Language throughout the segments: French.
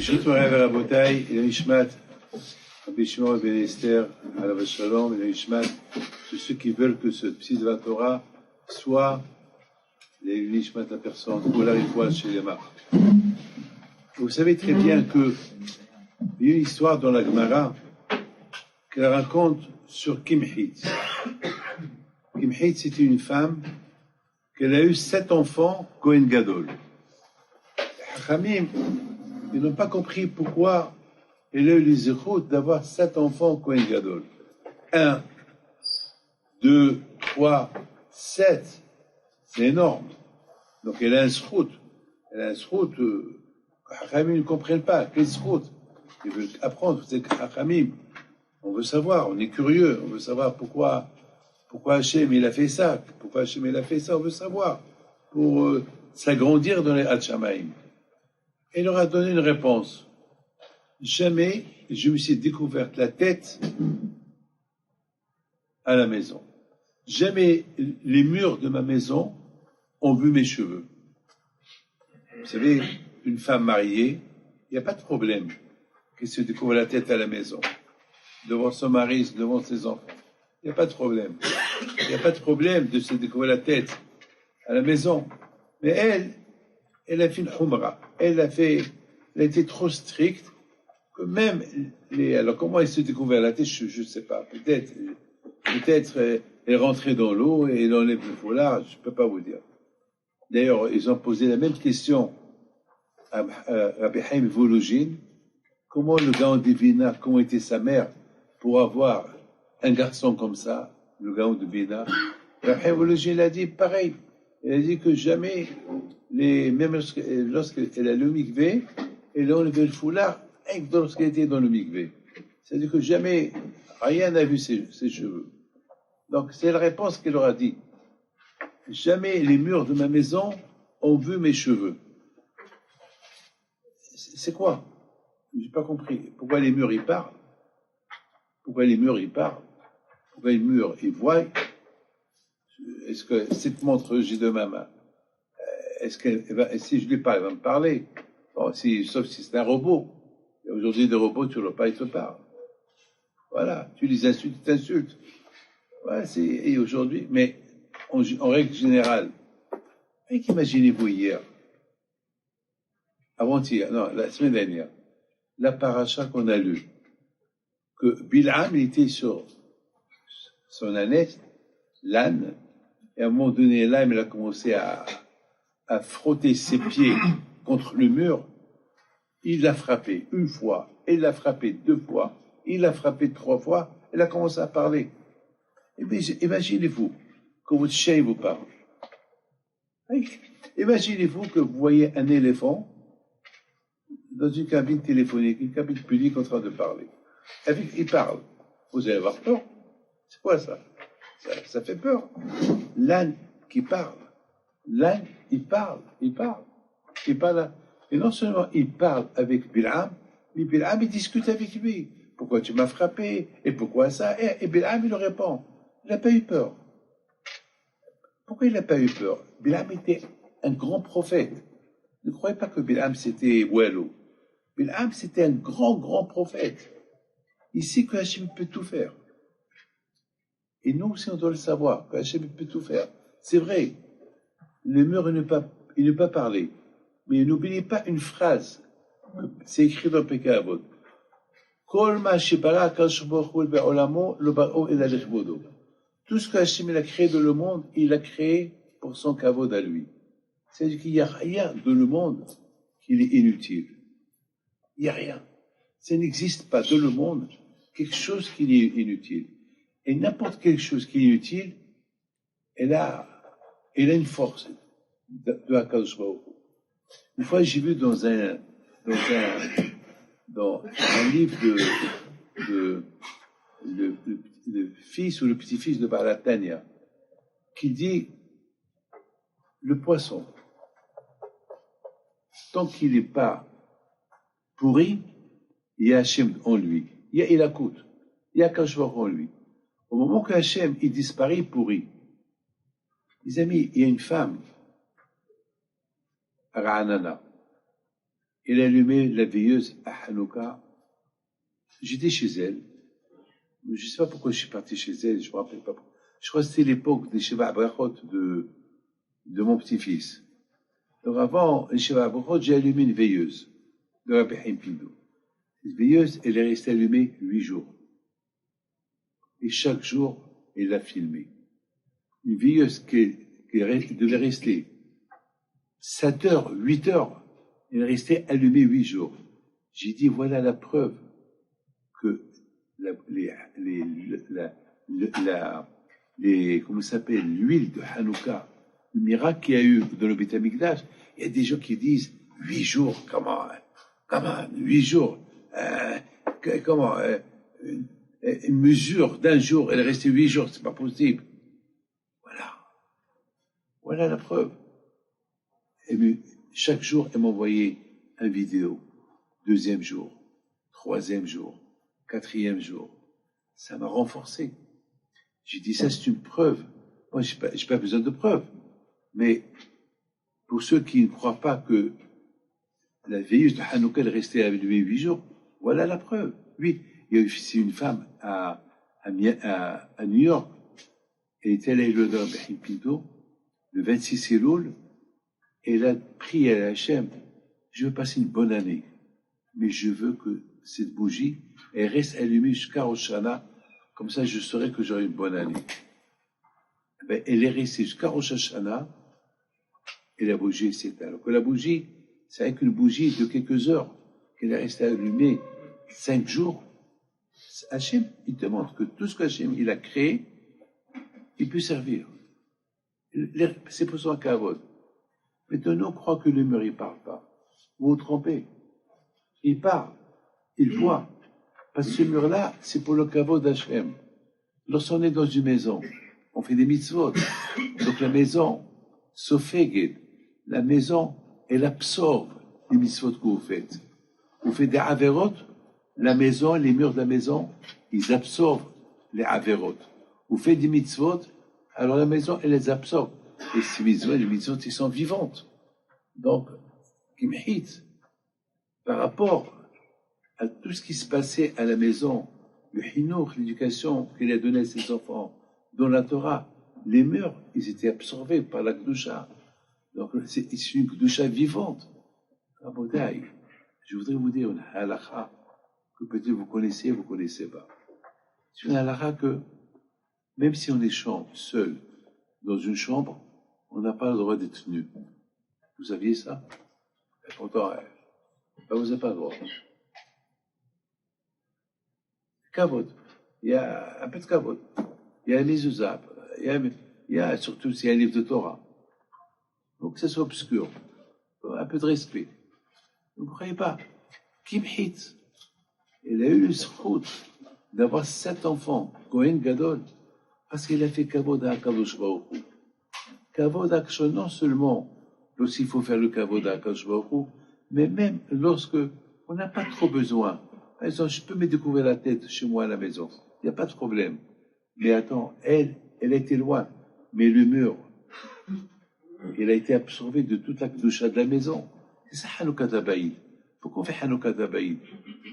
Bishut Moray Verabotay, il Nishmat, Rabbi Shimon Ben Esther, Alav Shalom, il Nishmat, tous ceux qui veulent que ce Psi de la Torah soit les Nishmat la personne, ou la Rifoua chez les Mar. Vous savez très bien que il y a une histoire dans la Gemara qu'elle raconte sur Kimhit. Kimhit, c'était une femme qu'elle a eu 7 enfants, Kohen Gadol. Chachamim, ils n'ont pas compris pourquoi elle a eu les zéchut d'avoir 7 enfants, Kohen Gadol. 1, 2, 3, 7, c'est énorme. Donc elle a un zéchut. Elle a un zéchut, Chachamim ne comprennent pas. Quel zéchut? Ils veulent apprendre, c'est Chachamim. On veut savoir, on est curieux, on veut savoir pourquoi Hachem il a fait ça, pourquoi Hachem il a fait ça, on veut savoir, pour s'agrandir dans les Hachamaim. Et il leur a donné une réponse. Jamais je me suis découverte la tête à la maison. Jamais les murs de ma maison ont vu mes cheveux. Vous savez, une femme mariée, il n'y a pas de problème qu'elle se découvre la tête à la maison, devant son mari, devant ses enfants. Il n'y a pas de problème. Il n'y a pas de problème de se découvrir la tête à la maison. Mais elle a fait une humra. Elle a été trop stricte que même alors comment elle se découvert la tête, je ne sais pas. Peut-être elle rentrait dans l'eau et elle enlève le foulard, je ne peux pas vous dire. D'ailleurs, ils ont posé la même question à Rabbi Chaim Volojin. Comment le Gaon de Vilna, comment était sa mère pour avoir un garçon comme ça, le Gaon de Vilna? Rabbi Chaim Volojin a dit pareil. Elle a dit que jamais, même lorsqu'elle a le mikvé, elle a enlevé le foulard, et lorsqu'elle était dans le mikvé. C'est-à-dire que jamais, rien n'a vu ses cheveux. Donc, c'est la réponse qu'elle leur a dit. Jamais les murs de ma maison ont vu mes cheveux. C'est quoi? Je n'ai pas compris. Pourquoi les murs, ils parlent? Pourquoi les murs, ils parlent? Pourquoi les murs, ils voient? Est-ce que cette montre, j'ai de ma main, est-ce si je lui parle, elle va me parler? Bon, sauf si c'est un robot. Et aujourd'hui, des robots, tu le parles, ils te parlent. Voilà. Tu les insultes, ils t'insultent. Voilà, et aujourd'hui, mais en règle générale, imaginez-vous hier, avant-hier, non, la semaine dernière, la paracha qu'on a lue, que Bil'am était sur son ânesse, l'âne, et à un moment donné, l'âne, il a commencé à frotter ses pieds contre le mur. Il l'a frappé une fois, il l'a frappé 2 fois, il l'a frappé 3 fois, il a commencé à parler. Et bien, imaginez-vous que votre chien vous parle. Imaginez-vous que vous voyez un éléphant dans une cabine téléphonique, une cabine publique en train de parler. Il parle. Vous allez avoir peur. C'est quoi ça? Ça fait peur. L'âne qui parle. L'âne, il parle. Il parle. Et non seulement il parle avec Bil'am, mais Bil'am, il discute avec lui. Pourquoi tu m'as frappé? Et pourquoi ça? Et Bil'am, il lui répond. Il n'a pas eu peur. Pourquoi il n'a pas eu peur? Bil'am était un grand prophète. Ne croyez pas que Bil'am, c'était Wallo. Bil'am, c'était un grand prophète. Il sait que Hachem peut tout faire. Et nous aussi, on doit le savoir, que Hachem peut tout faire. C'est vrai, le mur, il ne peut pas parler. Mais n'oubliez pas une phrase, c'est écrit dans Pirkei Avot. Tout ce que Hachem a créé dans le monde, il a créé pour son kavod à lui. C'est-à-dire qu'il n'y a rien dans le monde qui est inutile. Il n'y a rien. Ça n'existe pas dans le monde quelque chose qui est inutile. Et n'importe quelque chose qui est inutile, elle a une force de HaKadosh Baruch Hu. Une fois, j'ai vu dans un livre le fils ou le petit-fils de Baratania, qui dit le poisson, tant qu'il n'est pas pourri, il y a Hachem en lui. Il y a Ilakut. Il y a HaKadosh Baruch Hu en lui. Au moment que Hachem, il disparaît, il pourrit. Les amis, il y a une femme à Ra'anana. Il allumait la veilleuse à Hanouka. J'étais chez elle. Je ne sais pas pourquoi je suis parti chez elle, je ne me rappelle pas. Je crois que c'était l'époque des Sheva Abrachot de mon petit-fils. Donc avant les Sheva Abrachot, j'ai allumé une veilleuse de Rabbi Haim Pindou. Cette veilleuse, elle est restée allumée 8 jours. Et chaque jour, elle l'a filmée. Une veilleuse qui devait rester 7 heures, 8 heures, elle est restée allumée 8 jours. J'ai dit, voilà la preuve que comment ça s'appelle, l'huile de Hanouka, le miracle qu'il y a eu dans le Beit Hamikdash, il y a des gens qui disent 8 jours, comment 8 jours, une mesure d'un jour, elle est restée 8 jours, c'est pas possible. Voilà la preuve. Et chaque jour, elle m'envoyait une vidéo, 2e jour, 3e jour, 4e jour. Ça m'a renforcé. J'ai dit, ça c'est une preuve. Moi, j'ai pas besoin de preuves. Mais pour ceux qui ne croient pas que la veilleuse de Hanouka est restée avec lui 8 jours, voilà la preuve. Oui, il y a aussi une femme à New York. Elle était allée le Rabbi Haim Pindou, le 26 Elul, et elle a prié à Hachem, je veux passer une bonne année, mais je veux que cette bougie, elle reste allumée jusqu'à Rosh Hashanah, comme ça je saurai que j'aurai une bonne année. Ben, elle est restée jusqu'à Rosh Hashanah, et la bougie s'éteint. Alors que la bougie, c'est avec une bougie de quelques heures, qu'elle est restée allumée 5 jours. Hachem, il te montre que tout ce qu'Hachem, il a créé, il peut servir. C'est pour son kavod. Maintenant, on croit que le mur, il parle pas. Vous vous trompez. Il parle. Il voit. Parce que ce mur-là, c'est pour le kavod d'Hachem. Lorsqu'on est dans une maison, on fait des mitzvot. Donc la maison, sofeged, la maison, elle absorbe les mitzvot que vous faites. Vous faites des averot, la maison, les murs de la maison, ils absorbent les averot. Vous faites des mitzvot, alors la maison, elle les absorbe. Et ces mitzvot, les mitzvot, ils sont vivantes. Donc, Kimhit, par rapport à tout ce qui se passait à la maison, le hinour, l'éducation qu'il a donnée à ses enfants, dans la Torah, les murs, ils étaient absorbés par la Kedusha. Donc, c'est une Kedusha vivante. Rabotai, je voudrais vous dire une halakha que peut-être vous connaissez pas. C'est une halakha que, même si on est seul dans une chambre, on n'a pas le droit d'être nu. Vous saviez ça? Et pourtant, vous n'avez pas le droit. Kavod. Il y a un peu de kavod. Il y a un mezuzah. Il y a surtout s'il y a un livre de Torah. Donc que ça soit obscur. Un peu de respect. Vous ne croyez pas? Kimhit. Il a eu le srout d'avoir 7 enfants. Kohen Gadol. Parce qu'il a fait kavod à Kadosh Baruch Hu. Kavod à Kadosh, non seulement lorsqu'il faut faire le kavod à Kadosh Baruch Hu, mais même lorsque on n'a pas trop besoin. Par exemple, je peux me découvrir la tête chez moi à la maison. Il n'y a pas de problème. Mais attends, elle était loin. Mais le mur, il a été absorbé de toute la kedusha de la maison. C'est ça Hanouka Tabaïd. Pourquoi on fait Hanouka Tabaïd?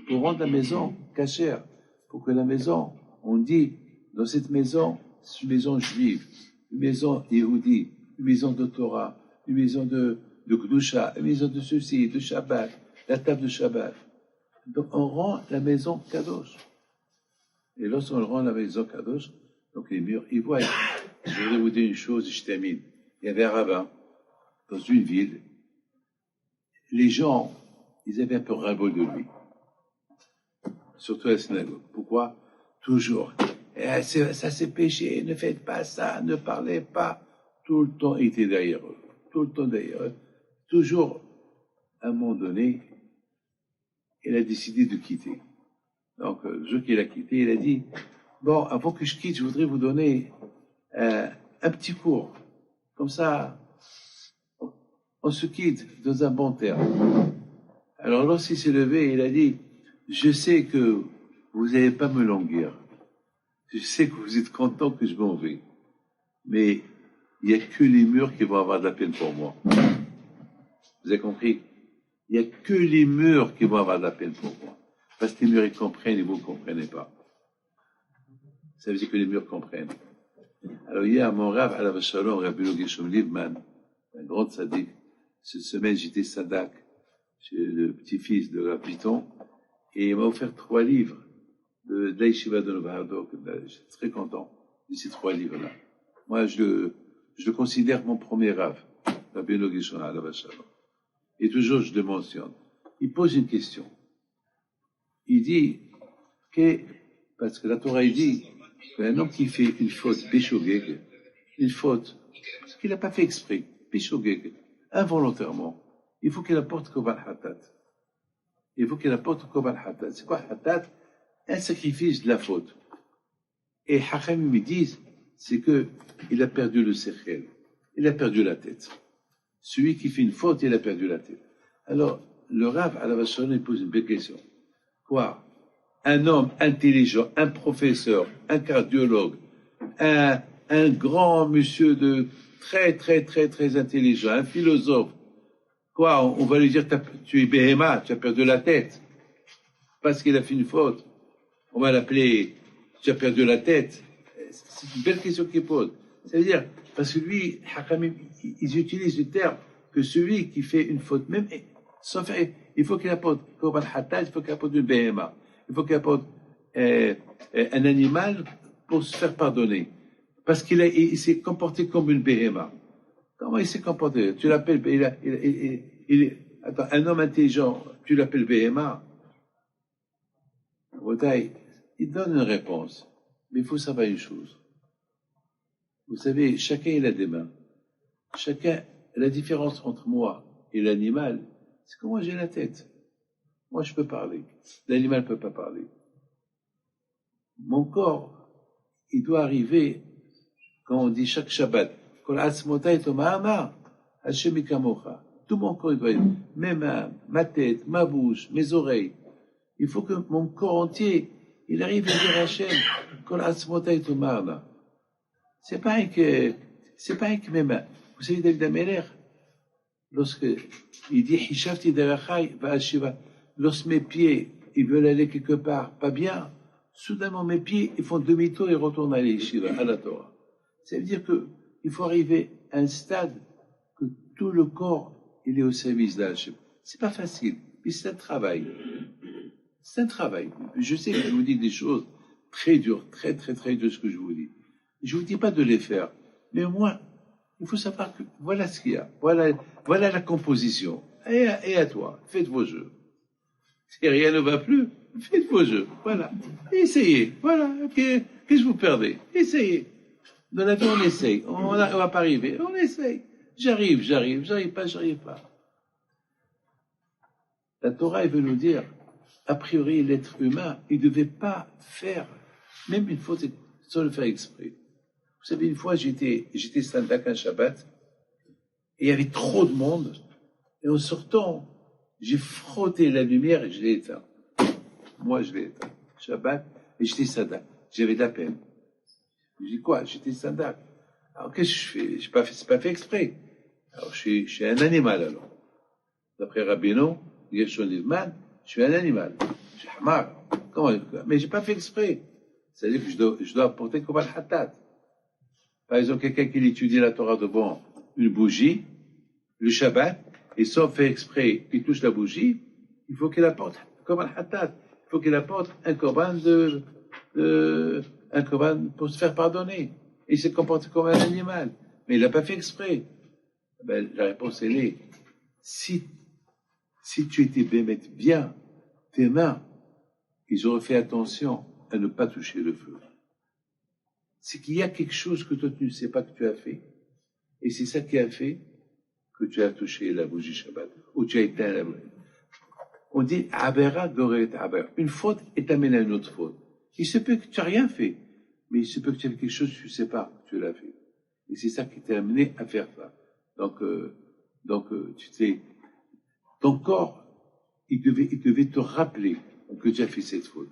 Pour rendre la maison cachère. Pour que la maison, on dit, dans cette maison, c'est une maison juive, une maison yéhoudi, une maison de Torah, une maison de kedusha, une maison de ceci, de Shabbat, la table de Shabbat. Donc on rend la maison kadosh. Et lorsqu'on rend la maison kadosh, donc les murs, ils voient. Je voudrais vous dire une chose, je termine. Il y avait un rabbin dans une ville. Les gens, ils avaient un peu ras-le-bol de lui. Surtout à la synagogue. Pourquoi? Toujours. Ça c'est péché, ne faites pas ça, ne parlez pas. Tout le temps, il était derrière eux. Tout le temps derrière eux. Toujours, à un moment donné, il a décidé de quitter. Donc, le jour qu'il a quitté, il a dit, bon, avant que je quitte, je voudrais vous donner un petit cours. Comme ça, on se quitte dans un bon terme. Alors, lorsqu'il s'est levé, il a dit, je sais que vous n'allez pas me languir. Je sais que vous êtes content que je m'en vais. Mais il n'y a que les murs qui vont avoir de la peine pour moi. Vous avez compris? Il n'y a que les murs qui vont avoir de la peine pour moi. Parce que les murs, ils comprennent et vous ne comprenez pas. Ça veut dire que les murs comprennent. Alors, hier, mon Rav, Alav Shalom, Rabbi Gershom Livman, un grand sadique, cette semaine, j'étais sadak chez le petit-fils de Rav Piton, et il m'a offert 3 livres de l'Aïshiva de Novahadok. J'étais très content de ces 3 livres-là. Moi, je le considère mon premier Rav, Rabbi Gershom Alav Shalom. Et toujours, je le mentionne. Il pose une question. Il dit que, parce que la Torah, il dit qu'un homme qui fait une faute, Bishogeg, une faute, parce qu'il n'a pas fait exprès, Bishogeg, involontairement, il faut qu'il apporte Koban Hatat. Il faut qu'il apporte Koban Hatat. C'est quoi Hatat? Un sacrifice de la faute. Et Hachamim me disent, c'est que il a perdu le sechel, il a perdu la tête. Celui qui fait une faute, il a perdu la tête. Alors, le Rav Alav Shalom, il pose une belle question. Quoi? Un homme intelligent, un professeur, un cardiologue, un grand monsieur très intelligent, un philosophe. Quoi? On va lui dire, tu es Béhéma, tu as perdu la tête. Parce qu'il a fait une faute. On va l'appeler, tu as perdu la tête. C'est une belle question qu'il pose. C'est-à-dire, parce que lui, Hakamim, ils utilisent le terme que celui qui fait une faute, même sans faire, il faut qu'il apporte Korban Hatat, il faut qu'il apporte une Béhéma. Il faut qu'il apporte un animal pour se faire pardonner. Parce il s'est comporté comme une Béhéma. Comment il s'est comporté? Tu l'appelles, attends, un homme intelligent, tu l'appelles Béhéma? Il donne une réponse. Mais il faut savoir une chose. Vous savez, chacun il a des mains. La différence entre moi et l'animal, c'est que moi j'ai la tête. Moi je peux parler. L'animal ne peut pas parler. Mon corps, il doit arriver, quand on dit chaque Shabbat, tout mon corps, il doit être, mes mains, ma tête, ma bouche, mes oreilles. Il faut que mon corps entier, il arrive à dire Hachem, c'est pas avec mes mains. Vous savez, David Ameler, lorsque il dit Hishafti derachai va'ashiva, lorsque mes pieds, ils veulent aller quelque part, pas bien, soudainement mes pieds, ils font demi-tour et retournent à l'Yeshiva, à la Torah. Ça veut dire que il faut arriver à un stade que tout le corps, il est au service d'Hachem. C'est pas facile, mais c'est un travail. C'est un travail. Je sais que je vous dis des choses très dures, très dures, ce que je vous dis. Je ne vous dis pas de les faire, mais au moins, il faut savoir que voilà ce qu'il y a. Voilà la composition. Et à toi, faites vos jeux. Si rien ne va plus, faites vos jeux. Voilà. Essayez. Voilà. Qu'est-ce que vous perdez? Essayez. Dans la vie, on essaye. On ne va pas arriver. On essaye. J'arrive pas. La Torah, elle veut nous dire, a priori, l'être humain, il ne devait pas faire, même une faute, sans le faire exprès. Vous savez, une fois, j'étais Sandak un Shabbat, et il y avait trop de monde, et en sortant, j'ai frotté la lumière et je l'ai éteint. Moi, je l'ai éteint. Shabbat, et j'étais Sandak. J'avais de la peine. Je dis quoi? J'étais Sandak. Alors, qu'est-ce que je fais? C'est pas fait exprès. Alors, je suis un animal, alors. D'après Rabbeinu, Gershon Livman, je suis un animal. Je suis hamar. Comment? Mais j'ai pas fait exprès. C'est-à-dire que je dois apporter comme un hatat. Par exemple, quelqu'un qui étudie la Torah devant une bougie, le Shabbat, et sans faire exprès, il touche la bougie, il faut qu'il apporte comme un hatat. Il faut qu'il apporte un korban un korban pour se faire pardonner. Et il s'est comporté comme un animal. Mais il n'a pas fait exprès. Ben, la réponse, elle est, si tu étais bien, tes mains, ils auraient fait attention à ne pas toucher le feu. C'est qu'il y a quelque chose que toi tu ne sais pas que tu as fait, et c'est ça qui a fait que tu as touché la bougie Shabbat, ou tu as éteint la bougie. On dit Abera Goret Aber. Une faute est amenée à une autre faute. Il se peut que tu n'as rien fait, mais il se peut que tu aies fait quelque chose que tu ne sais pas que tu l'as fait. Et c'est ça qui t'a amené à faire ça. Donc ton corps, il devait te rappeler que tu as fait cette faute.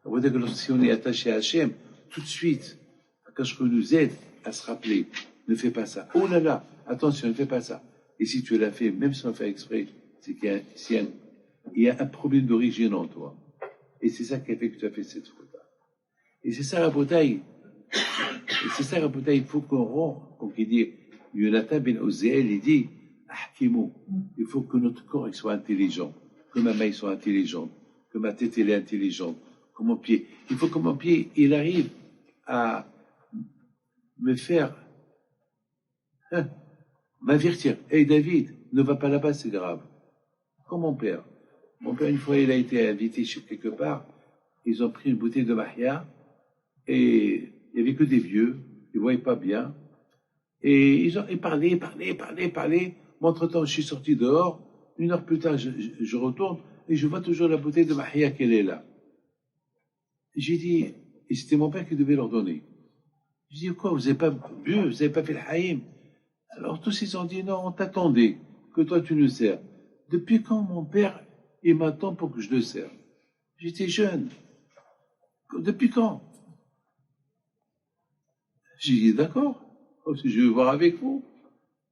On va dire que si on est attaché à Hachem, tout de suite, quand je nous aide à se rappeler, ne fais pas ça. Oh là là, attention, ne fais pas ça. Et si tu l'as fait, même sans faire exprès, c'est qu'il y a un problème d'origine en toi. Et c'est ça qui a fait que tu as fait cette faute-là. Et c'est ça la bouteille. Et c'est ça la bouteille. Il faut qu'on rend, comme il dit, Yonatan ben Oziel, il dit, Ahkimou, il faut que notre corps il soit intelligent, que ma main soit intelligente, que ma tête elle est intelligente, que mon pied. Il faut que mon pied, il arrive à me faire m'avertir. Hey David, ne va pas là-bas, c'est grave. Comme mon père. Mon père, une fois, il a été invité chez quelque part. Ils ont pris une bouteille de mahia et il n'y avait que des vieux. Ils ne voyaient pas bien. Et ils parlaient. Moi, entre-temps, je suis sorti dehors. 1 heure plus tard, je retourne et je vois toujours la bouteille de mahia qu'elle est là. J'ai dit, et c'était mon père qui devait leur donner. J'ai dit, quoi, vous n'avez pas bu, vous n'avez pas fait le haïm? Alors tous ils ont dit, non, on t'attendait, que toi tu nous sers. Depuis quand mon père, il m'attend pour que je le sers? J'étais jeune. Depuis quand? J'ai dit, d'accord, je vais voir avec vous.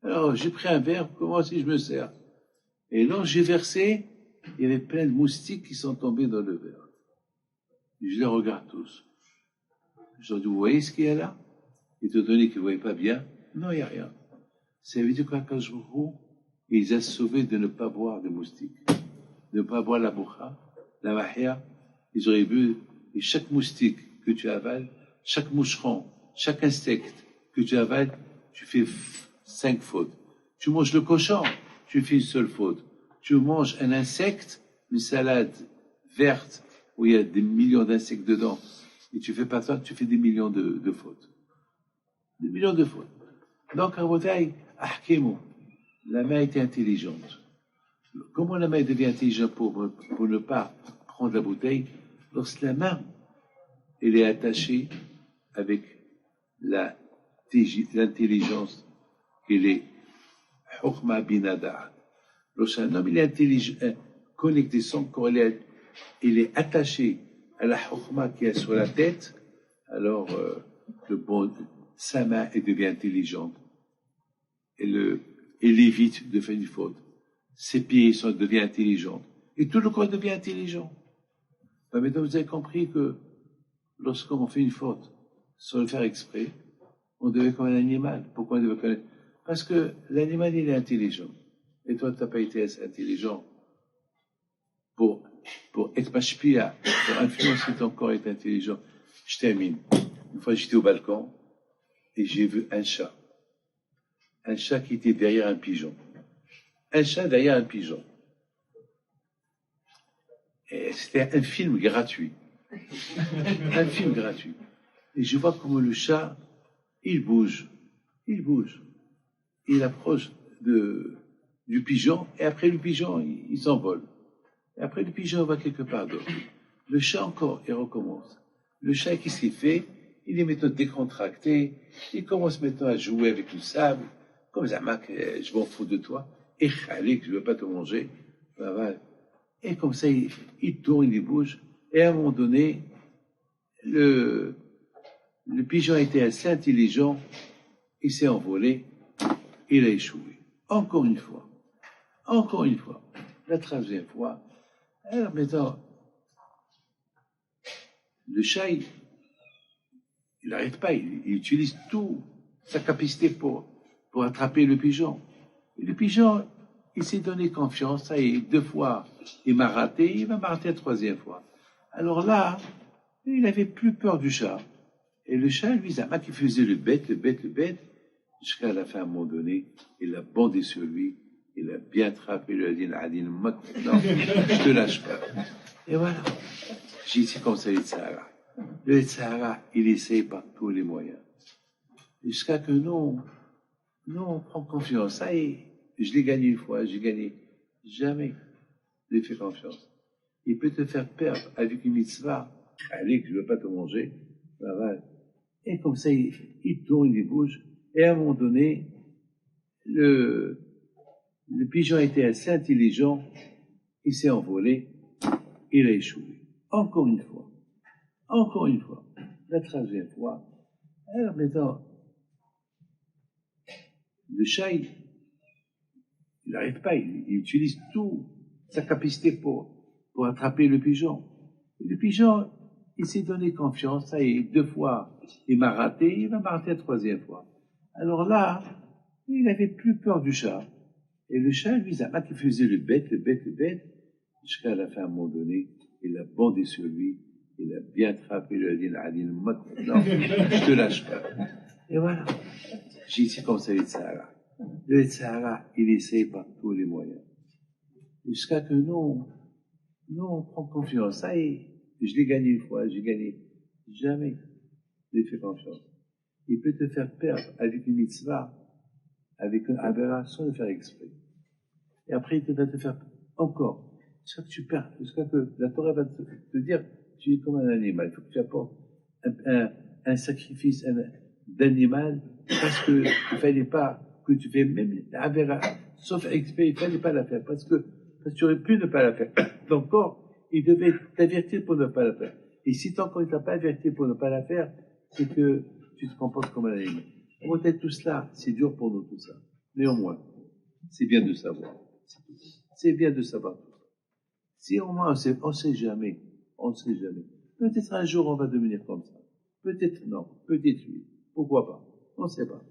Alors j'ai pris un verre, comment si je me sers? Et là j'ai versé, il y avait plein de moustiques qui sont tombés dans le verre. Je les regarde tous. Je leur dis, vous voyez ce qu'il y a là? Étant donné qu'ils ne voyaient pas bien, non, il n'y a rien. Ça veut dire qu'Akash Baruch il les a sauvés de ne pas boire de moustiques, de ne pas boire la boucha, la mahia. Ils auraient bu, et chaque moustique que tu avales, chaque moucheron, chaque insecte que tu avales, tu fais 5 fautes. Tu manges le cochon, tu fais une seule faute. Tu manges un insecte, une salade verte, où il y a des millions d'insectes dedans, et tu fais pas ça, tu fais des millions de fautes. Des millions de fautes. Donc, à Rabotai, ahkemu, la main était intelligente. Comment la main devient intelligente pour ne pas prendre la bouteille? Lorsque la main, elle est attachée avec l'intelligence, elle est hukma binada. Lorsqu'un homme il est intelligent, connecté son corps, il est attaché à la hukma qui est sur la tête, alors sa main elle devient intelligente. Elle évite de faire une faute. Ses pieds deviennent intelligents. Et tout le corps devient intelligent. Ben maintenant, vous avez compris que lorsqu'on fait une faute, sans le faire exprès, on devait comme un animal. Pourquoi on devait connaître? Parce que l'animal, il est intelligent. Et toi, tu n'as pas été assez intelligent pour être mashpia, pour influencer ton corps est intelligent. Je termine. Une fois, j'étais au balcon et j'ai vu un chat. Un chat qui était derrière un pigeon. Un chat derrière un pigeon. Et c'était un film gratuit. Un film gratuit. Et je vois comment le chat, il bouge. Il bouge. Il approche du pigeon, et après le pigeon, il s'envole. Et après le pigeon va quelque part d'autre. Le chat encore, il recommence. Le chat, qu'est-ce qu'il fait? Il est maintenant décontracté. Il commence maintenant à jouer avec le sable. Comme Zamak, je m'en fous de toi. Et Khalik, je ne veux pas te manger. Et comme ça, il tourne, il bouge. Et à un moment donné, le pigeon était assez intelligent. Il s'est envolé. Il a échoué. Encore une fois. Encore une fois. La 13e fois. Alors maintenant, le chat, il n'arrête pas. Il utilise toute sa capacité pour attraper le pigeon. Et le pigeon, il s'est donné confiance. Ça y est, 2 fois, il m'a raté. Il va m'arrêter la 3e fois. Alors là, il n'avait plus peur du chat. Et le chat, lui, Zama, qui faisait le bête, jusqu'à la fin, à un moment donné, il a bandé sur lui, il a bien trappé, il lui a dit, non, je te lâche pas. Et voilà. J'ai dit comme ça, le Sahara. Le Sahara, il essaie par tous les moyens. Jusqu'à que nous, on prend confiance. Ça y est, je l'ai gagné une fois, j'ai gagné. Jamais je lui ai fait confiance. Il peut te faire perdre avec une mitzvah. Allez, je ne veux pas te manger. Et comme ça, il tourne, il bouge. Et à un moment donné, le pigeon était assez intelligent, il s'est envolé, il a échoué. Encore une fois. La 13e fois. Alors maintenant, le chat, il Il n'arrête pas, il utilise toute sa capacité pour attraper le pigeon. Et le pigeon, il s'est donné confiance, ça y est, 2 fois, il m'a raté, il va m'arrêter la 3e fois. Alors là, il n'avait plus peur du chat. Et le chat, lui, Zama, qui faisait le bête, jusqu'à la fin, à un moment donné, il a bondé sur lui, il a bien attrapé, il lui a dit, non, je te lâche pas. Et voilà. J'ai dit comme ça, le Sahara. Le Sahara, il essaye par tous les moyens. Jusqu'à que nous, on prend confiance. Ça y est, je l'ai gagné une fois, j'ai gagné. Jamais je l'ai fait confiance. Il peut te faire perdre avec une mitzvah, avec une avéra, sans le faire exprès. Et après, il va te faire encore. Jusqu'à que tu perds, jusqu'à que la Torah va te dire, tu es comme un animal. Il faut que tu apportes un sacrifice d'animal, parce que il fallait pas que tu fais même avéra, sauf exprès, il fallait pas la faire, parce que tu aurais pu ne pas la faire. Ton corps, il devait t'avertir pour ne pas la faire. Et si ton corps ne t'a pas averti pour ne pas la faire, c'est que tu te comportes comme un animal. Peut-être tout cela, c'est dur pour nous tout ça. Néanmoins, c'est bien de savoir. C'est bien de savoir tout ça. Si au moins on sait jamais, Peut-être un jour on va devenir comme ça. Peut-être non, peut-être oui. Pourquoi pas? On ne sait pas.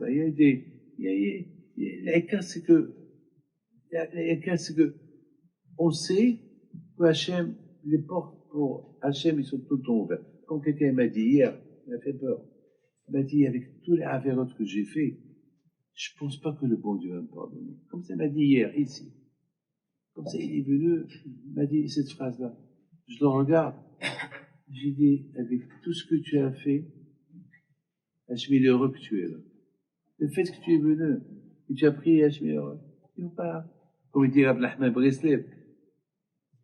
Il y a des cas, c'est que on sait que Hachem, les portes pour Hachem, ils sont tout le temps ouvertes. Comme quelqu'un m'a dit hier, il m'a fait peur. Il m'a dit, avec tous les avérotes que j'ai fait, je pense pas que le bon Dieu va me pardonner. Comme ça, il m'a dit hier, ici. Comme ça, il est venu, il m'a dit cette phrase-là. Je le regarde. J'ai dit, avec tout ce que tu as fait, Hachem, il est heureux que tu es là. Le fait que tu es venu, et tu as prié Hachem, il est heureux. Il ne pas. Comme il dit Rabbi Nachman Breslev.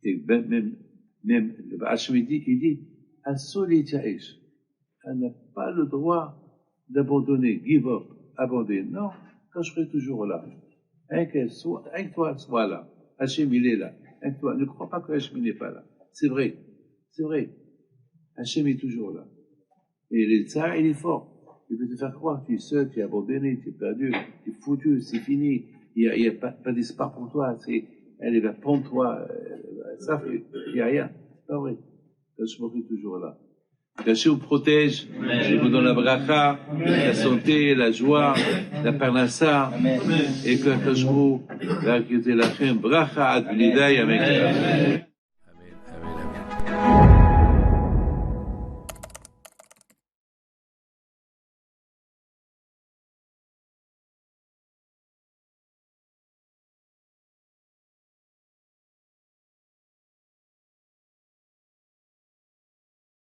Et même, Hachem, il dit, un solide Jaïch. Elle n'a pas le droit d'abandonner, give up, abandonner. Non, quand je serai toujours là. Avec toi, sois là. Hachem, il est là. Avec toi. Ne crois pas que Hachem n'est pas là. C'est vrai. Hachem est toujours là. Et le tsar, il est fort. Il peut te faire croire que tu es seul, tu es abandonné, tu es perdu, tu es foutu, c'est fini. Il n'y a pas d'espoir pour toi. Elle va prendre toi. Ça, il n'y a rien. C'est pas vrai. Hachem est toujours là. Qu'Hachem vous protège, je vous donne la bracha, la santé, la joie, la parnassa, et que Hachem vous va accueillir la bracha ad v'lidaï, amen.